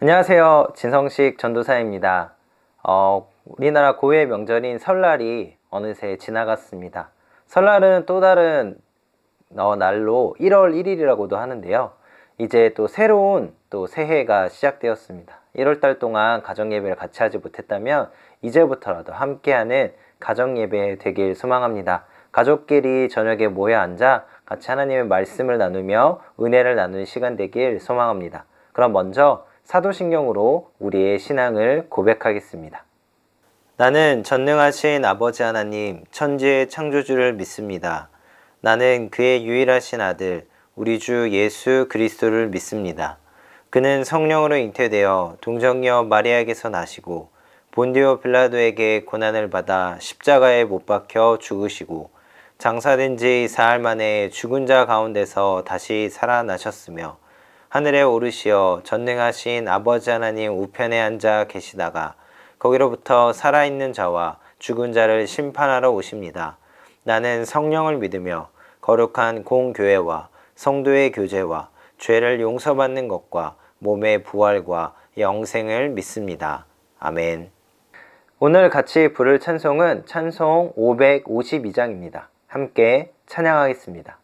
안녕하세요. 진성식 전도사입니다. 우리나라 고유의 명절인 설날이 어느새 지나갔습니다. 설날은 또 다른 날로 1월 1일이라고도 하는데요. 이제 또 새로운 새해가 시작되었습니다. 1월달 동안 가정예배를 같이 하지 못했다면 이제부터라도 함께하는 가정예배 되길 소망합니다. 가족끼리 저녁에 모여 앉아 같이 하나님의 말씀을 나누며 은혜를 나누는 시간 되길 소망합니다. 그럼 먼저 사도신경으로 우리의 신앙을 고백하겠습니다. 나는 전능하신 아버지 하나님, 천지의 창조주를 믿습니다. 나는 그의 유일하신 아들, 우리 주 예수 그리스도를 믿습니다. 그는 성령으로 잉태되어 동정녀 마리아에게서 나시고 본디오 빌라도에게 고난을 받아 십자가에 못 박혀 죽으시고 장사된 지 사흘 만에 죽은 자 가운데서 다시 살아나셨으며 하늘에 오르시어 전능하신 아버지 하나님 우편에 앉아 계시다가 거기로부터 살아있는 자와 죽은 자를 심판하러 오십니다. 나는 성령을 믿으며 거룩한 공교회와 성도의 교제와 죄를 용서받는 것과 몸의 부활과 영생을 믿습니다. 아멘. 오늘 같이 부를 찬송은 찬송 552장입니다. 함께 찬양하겠습니다.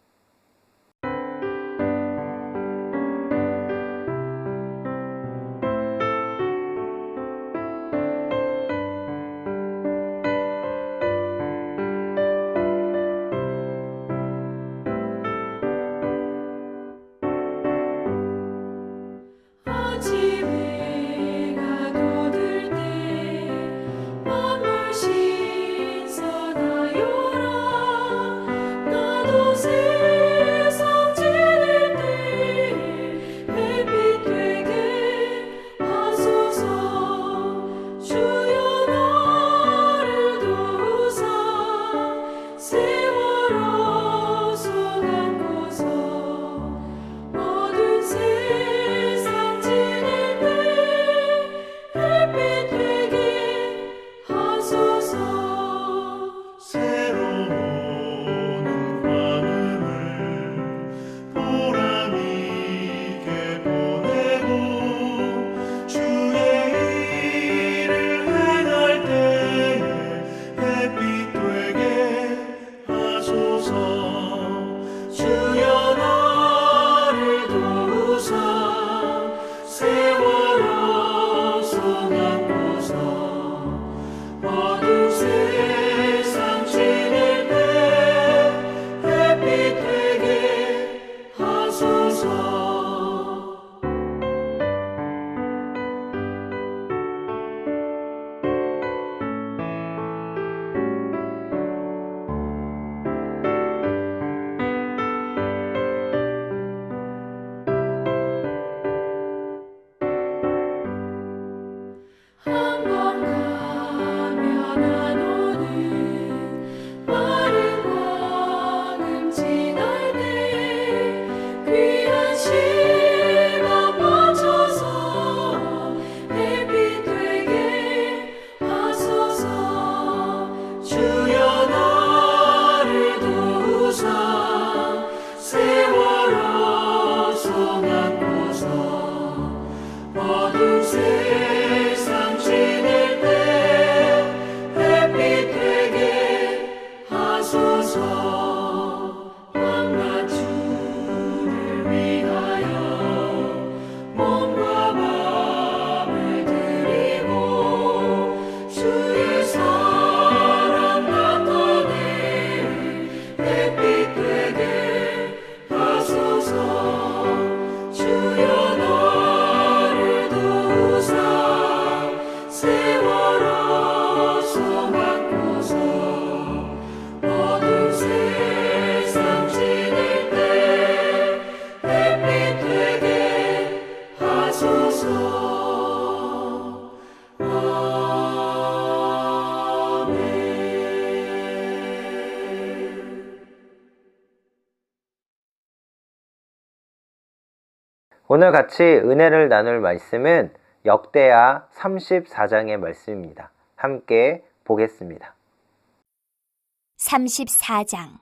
오늘 같이 은혜를 나눌 말씀은 역대하 34장의 말씀입니다. 함께 보겠습니다. 34장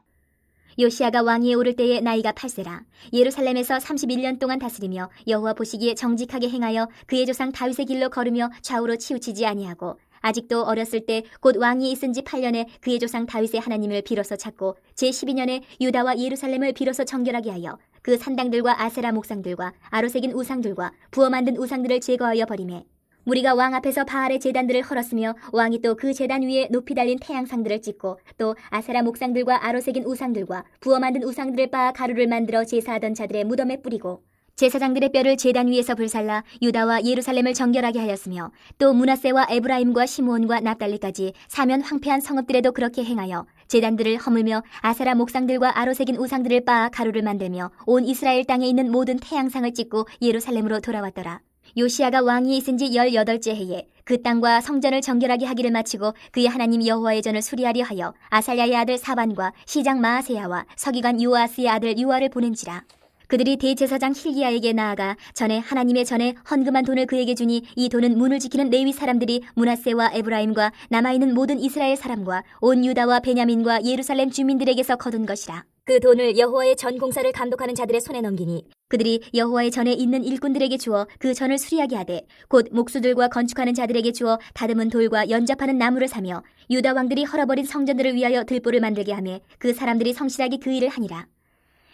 요시야가 왕위에 오를 때에 나이가 8세라. 예루살렘에서 31년 동안 다스리며 여호와 보시기에 정직하게 행하여 그의 조상 다윗의 길로 걸으며 좌우로 치우치지 아니하고 아직도 어렸을 때 곧 왕위에 있은 지 8년에 그의 조상 다윗의 하나님을 비로소 찾고 제12년에 유다와 예루살렘을 비로소 정결하게 하여 그 산당들과 아세라 목상들과 아로새긴 우상들과 부어 만든 우상들을 제거하여 버리매 무리가 왕 앞에서 바알의 제단들을 헐었으며 왕이 또 그 제단 위에 높이 달린 태양상들을 찍고 또 아세라 목상들과 아로새긴 우상들과 부어 만든 우상들을 빻아 가루를 만들어 제사하던 자들의 무덤에 뿌리고 제사장들의 뼈를 제단 위에서 불살라 유다와 예루살렘을 정결하게 하였으며 또 므낫세와 에브라임과 시므온과 납달리까지 사면 황폐한 성읍들에도 그렇게 행하여 제단들을 허물며 아세라 목상들과 아로새긴 우상들을 빻아 가루를 만들며 온 이스라엘 땅에 있는 모든 태양상을 찍고 예루살렘으로 돌아왔더라. 요시야가 왕위에 있은 지 18째 해에 그 땅과 성전을 정결하게 하기를 마치고 그의 하나님 여호와의 전을 수리하려 하여 아살야의 아들 사반과 시장 마아세야와 서기관 요아스의 아들 요아를 보낸지라. 그들이 대제사장 힐기야에게 나아가 전에 하나님의 전에 헌금한 돈을 그에게 주니 이 돈은 문을 지키는 레위 사람들이 므낫세와 에브라임과 남아있는 모든 이스라엘 사람과 온 유다와 베냐민과 예루살렘 주민들에게서 거둔 것이라. 그 돈을 여호와의 전 공사를 감독하는 자들의 손에 넘기니 그들이 여호와의 전에 있는 일꾼들에게 주어 그 전을 수리하게 하되 곧 목수들과 건축하는 자들에게 주어 다듬은 돌과 연잡하는 나무를 사며 유다 왕들이 헐어버린 성전들을 위하여 들보를 만들게 하며 그 사람들이 성실하게 그 일을 하니라.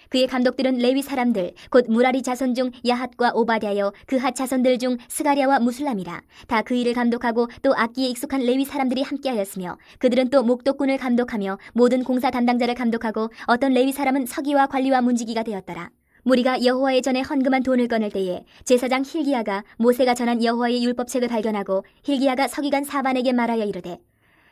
그의 감독들은 레위 사람들 곧 무라리 자손 중 야핫과 오바댜여 그핫 자손들 중 스가랴와 무술람이라. 다 그 일을 감독하고 또 악기에 익숙한 레위 사람들이 함께하였으며 그들은 또 목독군을 감독하며 모든 공사 담당자를 감독하고 어떤 레위 사람은 서기와 관리와 문지기가 되었더라. 무리가 여호와의 전에 헌금한 돈을 꺼낼 때에 제사장 힐기야가 모세가 전한 여호와의 율법책을 발견하고 힐기야가 서기관 사반에게 말하여 이르되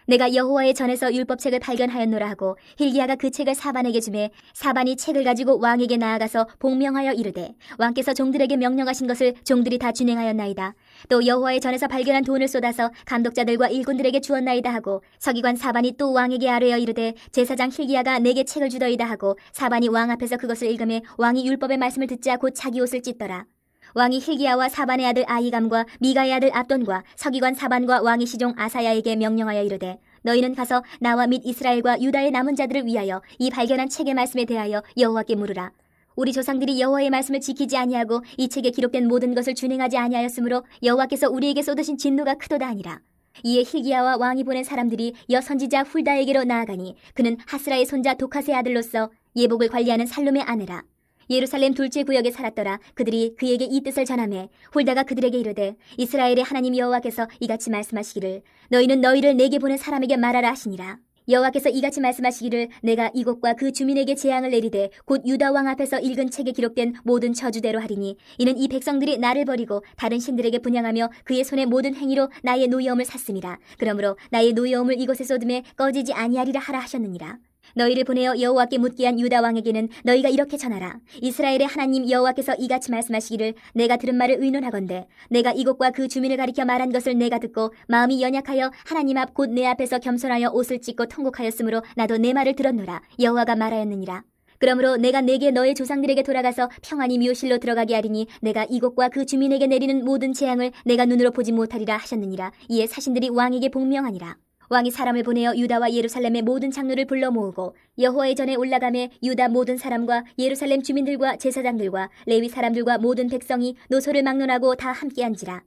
내가 여호와의 전에서 율법책을 발견하였노라 하고 힐기야가 그 책을 사반에게 주매 사반이 책을 가지고 왕에게 나아가서 복명하여 이르되 왕께서 종들에게 명령하신 것을 종들이 다 준행하였나이다. 또 여호와의 전에서 발견한 돈을 쏟아서 감독자들과 일꾼들에게 주었나이다 하고 서기관 사반이 또 왕에게 아뢰어 이르되 제사장 힐기야가 내게 책을 주더이다 하고 사반이 왕 앞에서 그것을 읽으매 왕이 율법의 말씀을 듣자 곧 자기 옷을 찢더라. 왕이 힐기야와 사반의 아들 아히감과 미가의 아들 압돈과 서기관 사반과 왕의 시종 아사야에게 명령하여 이르되 너희는 가서 나와 및 이스라엘과 유다의 남은 자들을 위하여 이 발견한 책의 말씀에 대하여 여호와께 물으라. 우리 조상들이 여호와의 말씀을 지키지 아니하고 이 책에 기록된 모든 것을 준행하지 아니하였으므로 여호와께서 우리에게 쏟으신 진노가 크도다 하니라. 이에 힐기야와 왕이 보낸 사람들이 여선지자 훌다에게로 나아가니 그는 하스라의 손자 도카스의 아들로서 예복을 관리하는 살룸의 아내라. 예루살렘 둘째 구역에 살았더라. 그들이 그에게 이 뜻을 전하매 훌다가 그들에게 이르되 이스라엘의 하나님 여호와께서 이같이 말씀하시기를 너희는 너희를 내게 보낸 사람에게 말하라 하시니라. 여호와께서 이같이 말씀하시기를 내가 이곳과 그 주민에게 재앙을 내리되 곧 유다 왕 앞에서 읽은 책에 기록된 모든 저주대로 하리니 이는 이 백성들이 나를 버리고 다른 신들에게 분향하며 그의 손의 모든 행위로 나의 노여움을 샀음이라. 그러므로 나의 노여움을 이곳에 쏟음에 꺼지지 아니하리라 하라 하셨느니라. 너희를 보내어 여호와께 묻게 한 유다 왕에게는 너희가 이렇게 전하라. 이스라엘의 하나님 여호와께서 이같이 말씀하시기를 내가 들은 말을 의논하건대 내가 이곳과 그 주민을 가리켜 말한 것을 내가 듣고 마음이 연약하여 하나님 앞 곧 내 앞에서 겸손하여 옷을 찢고 통곡하였으므로 나도 내 말을 들었노라. 여호와가 말하였느니라. 그러므로 내가 내게 너의 조상들에게 돌아가서 평안히 묘실로 들어가게 하리니 내가 이곳과 그 주민에게 내리는 모든 재앙을 내가 눈으로 보지 못하리라 하셨느니라. 이에 사신들이 왕에게 복명하니라. 왕이 사람을 보내어 유다와 예루살렘의 모든 장로를 불러 모으고 여호와의 전에 올라가매 유다 모든 사람과 예루살렘 주민들과 제사장들과 레위 사람들과 모든 백성이 노소를 막론하고 다 함께한지라.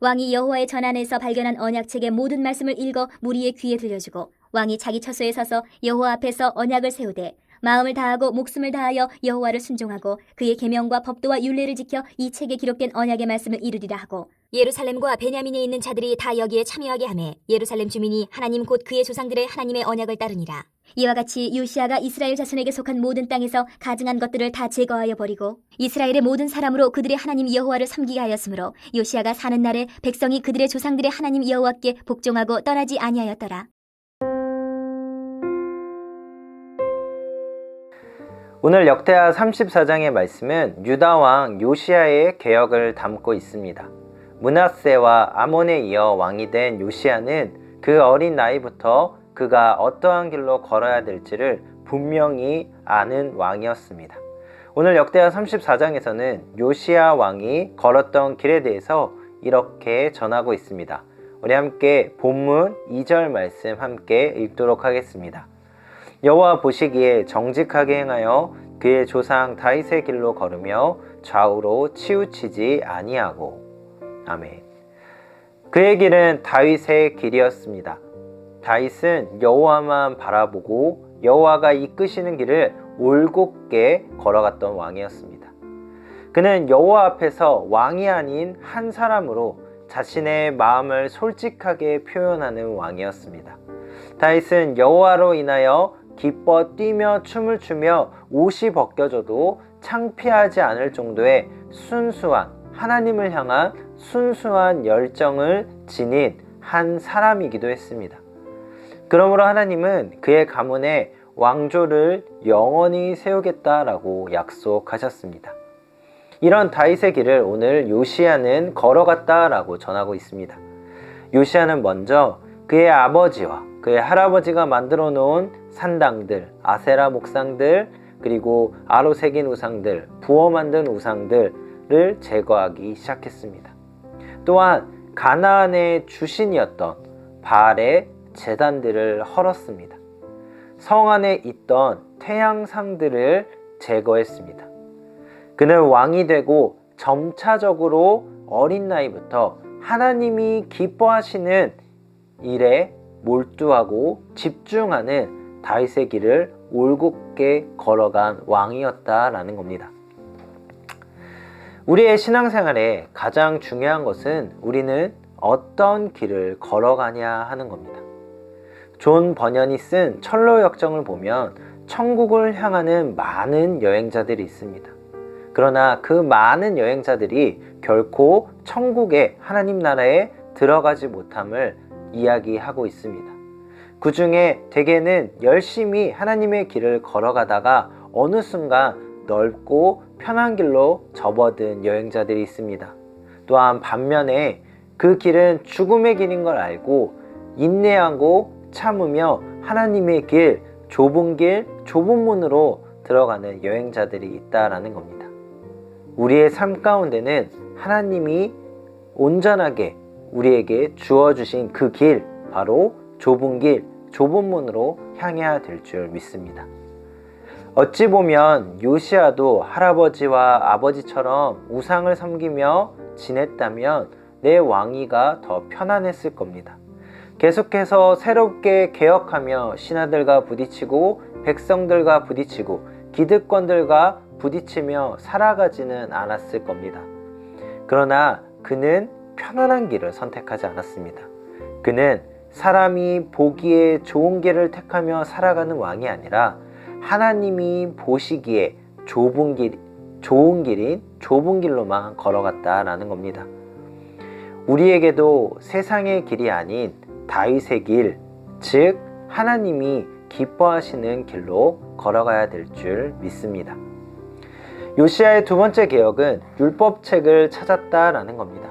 왕이 여호와의 전 안에서 발견한 언약책의 모든 말씀을 읽어 무리의 귀에 들려주고 왕이 자기 처소에 서서 여호와 앞에서 언약을 세우되 마음을 다하고 목숨을 다하여 여호와를 순종하고 그의 계명과 법도와 율례를 지켜 이 책에 기록된 언약의 말씀을 이루리라 하고 예루살렘과 베냐민에 있는 자들이 다 여기에 참여하게 하매 예루살렘 주민이 하나님 곧 그의 조상들의 하나님의 언약을 따르니라. 이와 같이 요시야가 이스라엘 자손에게 속한 모든 땅에서 가증한 것들을 다 제거하여 버리고 이스라엘의 모든 사람으로 그들의 하나님 여호와를 섬기게 하였으므로 요시야가 사는 날에 백성이 그들의 조상들의 하나님 여호와께 복종하고 떠나지 아니하였더라. 오늘 역대하 34장의 말씀은 유다 왕 요시야의 개혁을 담고 있습니다. 므낫세와 아몬에 이어 왕이 된 요시야는 그 어린 나이부터 그가 어떠한 길로 걸어야 될지를 분명히 아는 왕이었습니다. 오늘 역대하 34장에서는 요시야 왕이 걸었던 길에 대해서 이렇게 전하고 있습니다. 우리 함께 본문 2절 말씀 함께 읽도록 하겠습니다. 여호와 보시기에 정직하게 행하여 그의 조상 다윗의 길로 걸으며 좌우로 치우치지 아니하고. 아멘. 그의 길은 다윗의 길이었습니다. 다윗은 여호와만 바라보고 여호와가 이끄시는 길을 올곧게 걸어갔던 왕이었습니다. 그는 여호와 앞에서 왕이 아닌 한 사람으로 자신의 마음을 솔직하게 표현하는 왕이었습니다. 다윗은 여호와로 인하여 기뻐 뛰며 춤을 추며 옷이 벗겨져도 창피하지 않을 정도의 순수한, 하나님을 향한 순수한 열정을 지닌 한 사람이기도 했습니다. 그러므로 하나님은 그의 가문에 왕조를 영원히 세우겠다라고 약속하셨습니다. 이런 다윗의 길을 오늘 요시야는 걸어갔다라고 전하고 있습니다. 요시야는 먼저 그의 아버지와 그의 할아버지가 만들어 놓은 산당들, 아세라 목상들, 그리고 아로 새긴 우상들, 부어 만든 우상들을 제거하기 시작했습니다. 또한 가나안의 주신이었던 바알의 제단들을 헐었습니다. 성 안에 있던 태양상들을 제거했습니다. 그는 왕이 되고 점차적으로 어린 나이부터 하나님이 기뻐하시는 일에 몰두하고 집중하는 다윗의 길을 올곧게 걸어간 왕이었다라는 겁니다. 우리의 신앙생활에 가장 중요한 것은 우리는 어떤 길을 걸어가냐 하는 겁니다. 존 버년이 쓴 철로 역정을 보면 천국을 향하는 많은 여행자들이 있습니다. 그러나 그 많은 여행자들이 결코 천국의 하나님 나라에 들어가지 못함을 이야기하고 있습니다. 그 중에 대개는 열심히 하나님의 길을 걸어가다가 어느 순간 넓고 편한 길로 접어든 여행자들이 있습니다. 또한 반면에 그 길은 죽음의 길인 걸 알고 인내하고 참으며 하나님의 길, 좁은 문으로 들어가는 여행자들이 있다라는 겁니다. 우리의 삶 가운데는 하나님이 온전하게 우리에게 주어주신 그 길, 바로 좁은 길, 좁은 문으로 향해야 될 줄 믿습니다. 어찌 보면 요시야도 할아버지와 아버지처럼 우상을 섬기며 지냈다면 내 왕위가 더 편안했을 겁니다. 계속해서 새롭게 개혁하며 신하들과 부딪히고 백성들과 부딪히고 기득권들과 부딪히며 살아가지는 않았을 겁니다. 그러나 그는 편안한 길을 선택하지 않았습니다. 그는 사람이 보기에 좋은 길을 택하며 살아가는 왕이 아니라 하나님이 보시기에 좋은 길인 좁은 길로만 걸어갔다라는 겁니다. 우리에게도 세상의 길이 아닌 다윗의 길, 즉 하나님이 기뻐하시는 길로 걸어가야 될 줄 믿습니다. 요시야의 두 번째 개혁은 율법책을 찾았다라는 겁니다.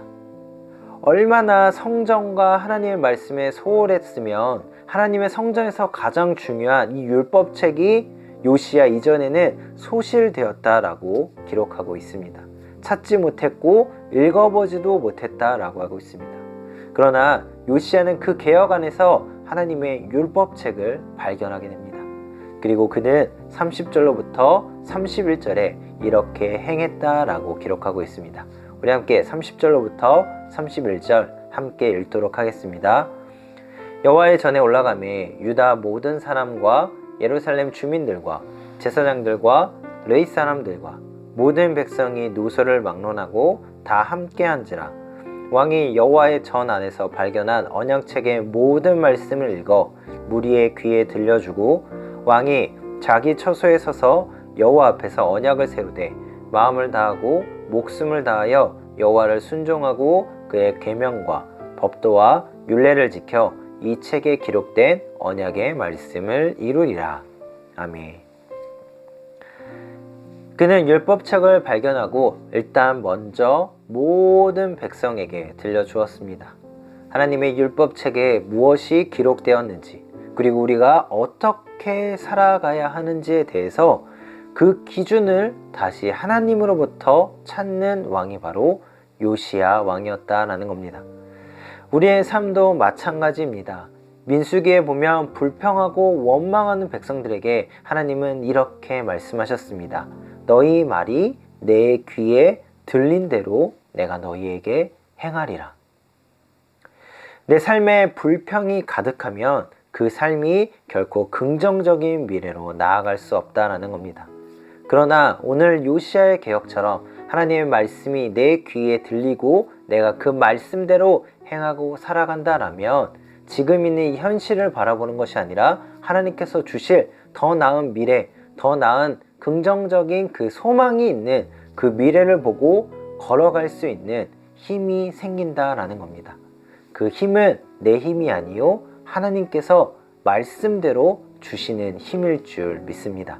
얼마나 성전과 하나님의 말씀에 소홀했으면 하나님의 성전에서 가장 중요한 이 율법책이 요시야 이전에는 소실되었다라고 기록하고 있습니다. 찾지 못했고 읽어보지도 못했다라고 하고 있습니다. 그러나 요시야는 그 개혁 안에서 하나님의 율법책을 발견하게 됩니다. 그리고 그는 30절로부터 31절에 이렇게 행했다라고 기록하고 있습니다. 우리 함께 30절로부터 31절 함께 읽도록 하겠습니다. 여호와의 전에 올라가매 유다 모든 사람과 예루살렘 주민들과 제사장들과 레위 사람들과 모든 백성이 노소를 막론하고 다 함께 한지라. 왕이 여호와의 전 안에서 발견한 언약책의 모든 말씀을 읽어 무리의 귀에 들려주고 왕이 자기 처소에 서서 여호와 앞에서 언약을 세우되 마음을 다하고 목숨을 다하여 여호와를 순종하고 그의 계명과 법도와 율례를 지켜 이 책에 기록된 언약의 말씀을 이루리라. 아멘. 그는 율법책을 발견하고 일단 먼저 모든 백성에게 들려주었습니다. 하나님의 율법책에 무엇이 기록되었는지, 그리고 우리가 어떻게 살아가야 하는지에 대해서 그 기준을 다시 하나님으로부터 찾는 왕이 바로 요시야 왕이었다라는 겁니다. 우리의 삶도 마찬가지입니다. 민수기에 보면 불평하고 원망하는 백성들에게 하나님은 이렇게 말씀하셨습니다. 너희 말이 내 귀에 들린 대로 내가 너희에게 행하리라. 내 삶에 불평이 가득하면 그 삶이 결코 긍정적인 미래로 나아갈 수 없다는 겁니다. 그러나 오늘 요시야의 개혁처럼 하나님의 말씀이 내 귀에 들리고 내가 그 말씀대로 행하고 살아간다라면 지금 있는 이 현실을 바라보는 것이 아니라 하나님께서 주실 더 나은 미래, 더 나은 긍정적인 그 소망이 있는 그 미래를 보고 걸어갈 수 있는 힘이 생긴다라는 겁니다. 그 힘은 내 힘이 아니요 하나님께서 말씀대로 주시는 힘일 줄 믿습니다.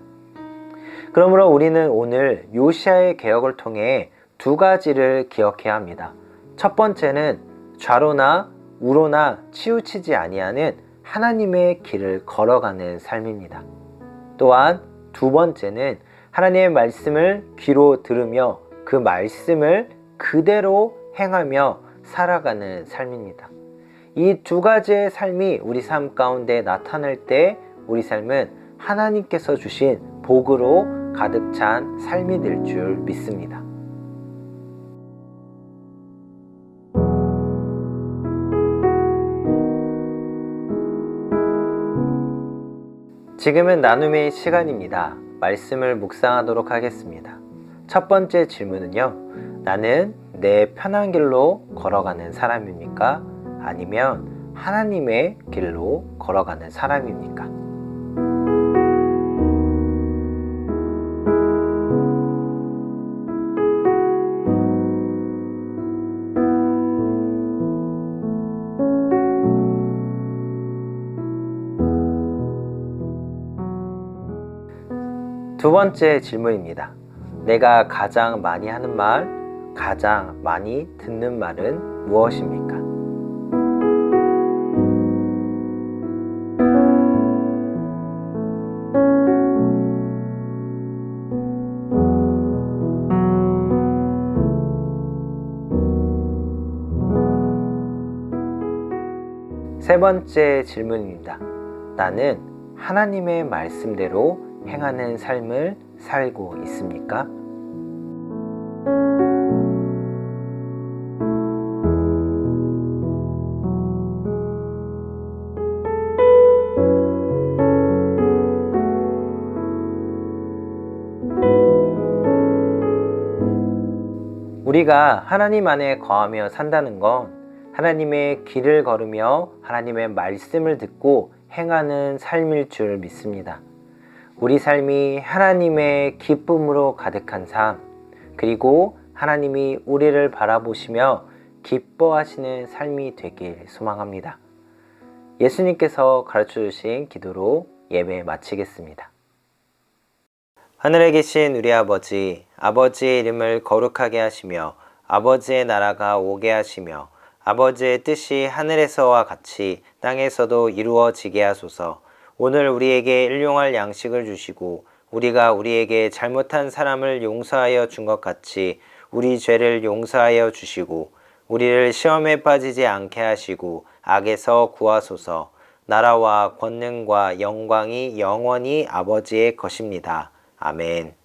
그러므로 우리는 오늘 요시야의 개혁을 통해 두 가지를 기억해야 합니다. 첫 번째는 좌로나 우로나 치우치지 아니하는 하나님의 길을 걸어가는 삶입니다. 또한 두 번째는 하나님의 말씀을 귀로 들으며 그 말씀을 그대로 행하며 살아가는 삶입니다. 이 두 가지의 삶이 우리 삶 가운데 나타날 때 우리 삶은 하나님께서 주신 복으로 가득 찬 삶이 될 줄 믿습니다. 지금은 나눔의 시간입니다. 말씀을 묵상하도록 하겠습니다. 첫 번째 질문은요. 나는 내 편한 길로 걸어가는 사람입니까? 아니면 하나님의 길로 걸어가는 사람입니까? 두 번째 질문입니다. 내가 가장 많이 하는 말, 가장 많이 듣는 말은 무엇입니까? 세 번째 질문입니다. 나는 하나님의 말씀대로 행하는 삶을 살고 있습니까? 우리가 하나님 안에 거하며 산다는 건 하나님의 길을 걸으며 하나님의 말씀을 듣고 행하는 삶일 줄 믿습니다. 우리 삶이 하나님의 기쁨으로 가득한 삶, 그리고 하나님이 우리를 바라보시며 기뻐하시는 삶이 되길 소망합니다. 예수님께서 가르쳐 주신 기도로 예배 마치겠습니다. 하늘에 계신 우리 아버지, 아버지의 이름을 거룩하게 하시며 아버지의 나라가 오게 하시며 아버지의 뜻이 하늘에서와 같이 땅에서도 이루어지게 하소서. 오늘 우리에게 일용할 양식을 주시고 우리가 우리에게 잘못한 사람을 용서하여 준 것 같이 우리 죄를 용서하여 주시고 우리를 시험에 빠지지 않게 하시고 악에서 구하소서. 나라와 권능과 영광이 영원히 아버지의 것입니다. 아멘.